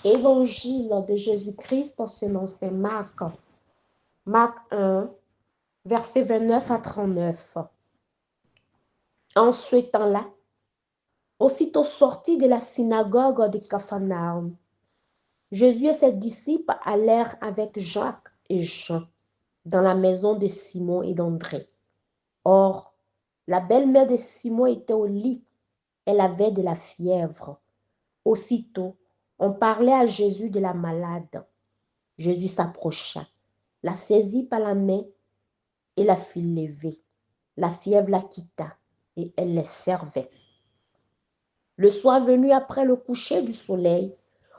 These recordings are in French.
Évangile de Jésus-Christ selon saint Marc. Marc 1, versets 29 à 39. En ce temps-là, aussitôt sorti de la synagogue de Capharnaüm, Jésus et ses disciples allèrent avec Jacques et Jean dans la maison de Simon et d'André. Or, la belle-mère de Simon était au lit. Elle avait de la fièvre. Aussitôt, on parlait à Jésus de la malade. Jésus s'approcha, la saisit par la main et la fit lever. La fièvre la quitta et elle les servait. Le soir venu après le coucher du soleil,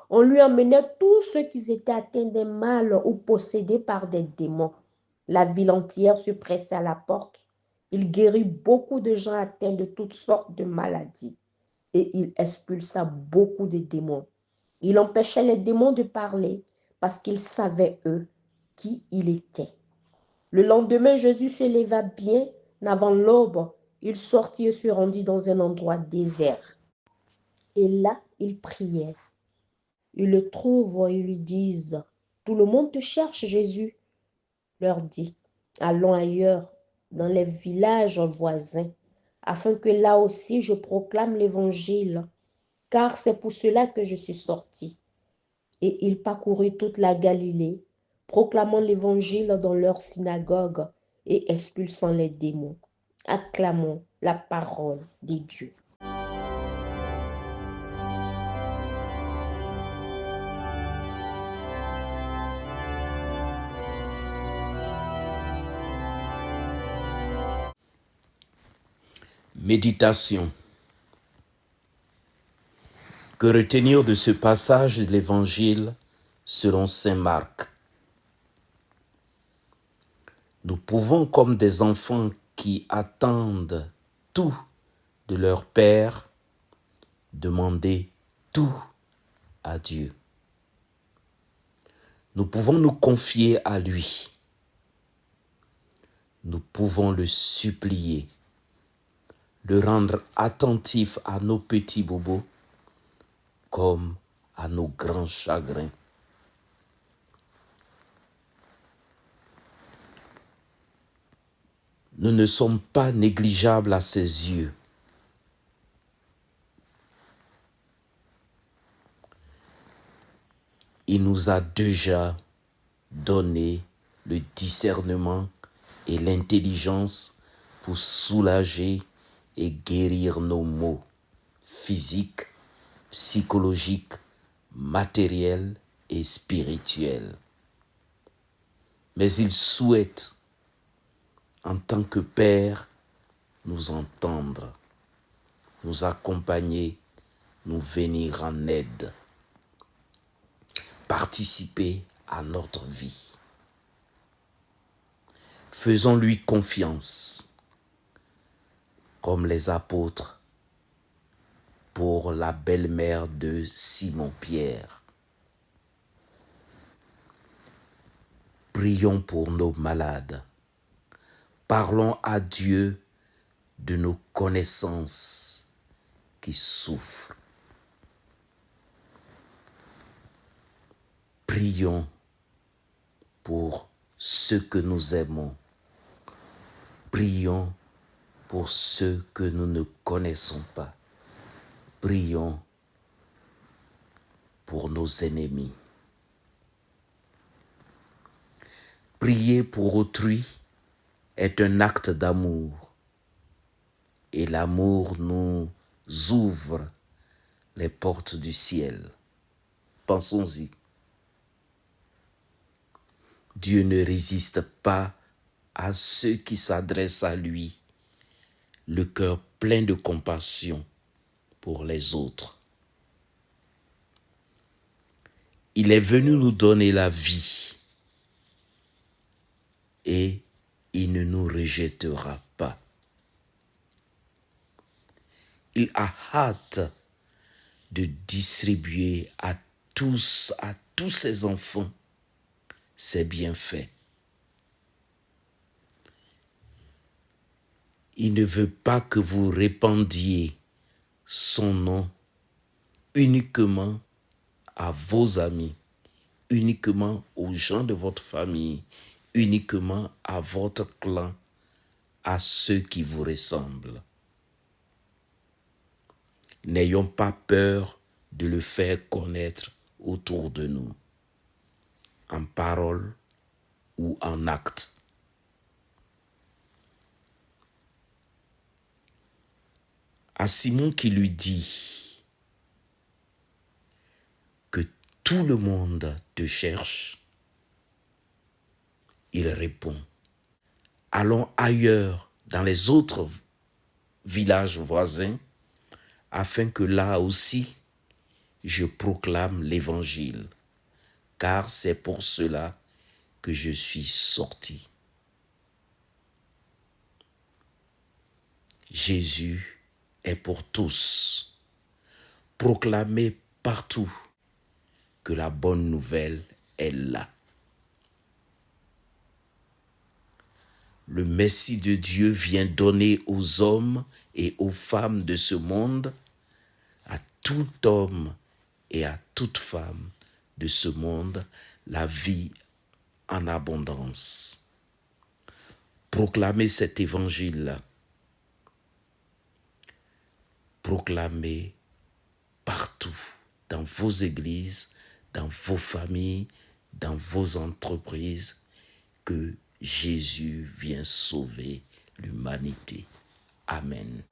on lui emmenait tous ceux qui étaient atteints d'un mal ou possédés par des démons. La ville entière se pressait à la porte. Il guérit beaucoup de gens atteints de toutes sortes de maladies et il expulsa beaucoup de démons. Il empêchait les démons de parler parce qu'ils savaient, eux, qui il était. Le lendemain, Jésus se leva bien avant l'aube. Il sortit et se rendit dans un endroit désert. Et là, il priait. Ils le trouvent et lui disent, tout le monde te cherche, Jésus. Leur dit, allons ailleurs, dans les villages voisins, afin que là aussi je proclame l'évangile, car c'est pour cela que je suis sorti. Et il parcourut toute la Galilée, proclamant l'évangile dans leurs synagogues et expulsant les démons. Acclamons la parole de Dieu. Méditation. Que retenir de ce passage de l'Évangile selon saint Marc? Nous pouvons, comme des enfants qui attendent tout de leur Père, demander tout à Dieu. Nous pouvons nous confier à lui. Nous pouvons le supplier, le rendre attentif à nos petits bobos comme à nos grands chagrins. Nous ne sommes pas négligeables à ses yeux. Il nous a déjà donné le discernement et l'intelligence pour soulager et guérir nos maux physiques, psychologiques, matériels et spirituels. Mais il souhaite, en tant que Père, nous entendre, nous accompagner, nous venir en aide, participer à notre vie. Faisons-lui confiance, comme les apôtres pour la belle-mère de Simon-Pierre. Prions pour nos malades. Parlons à Dieu de nos connaissances qui souffrent. Prions pour ceux que nous aimons. Prions pour ceux que nous ne connaissons pas. Prions pour nos ennemis. Prier pour autrui est un acte d'amour. Et l'amour nous ouvre les portes du ciel. Pensons-y. Dieu ne résiste pas à ceux qui s'adressent à lui, le cœur plein de compassion pour les autres. Il est venu nous donner la vie et il ne nous rejettera pas. Il a hâte de distribuer à tous ses enfants, ses bienfaits. Il ne veut pas que vous répandiez son nom uniquement à vos amis, uniquement aux gens de votre famille, uniquement à votre clan, à ceux qui vous ressemblent. N'ayons pas peur de le faire connaître autour de nous, en parole ou en acte. À Simon qui lui dit que tout le monde te cherche, il répond: allons ailleurs, dans les autres villages voisins, afin que là aussi je proclame l'évangile, car c'est pour cela que je suis sorti. Jésus est pour tous. Proclamez partout que la bonne nouvelle est là. Le Messie de Dieu vient donner aux hommes et aux femmes de ce monde, à tout homme et à toute femme de ce monde, la vie en abondance. Proclamez cet évangile. Proclamez partout, dans vos églises, dans vos familles, dans vos entreprises, que Jésus vient sauver l'humanité. Amen.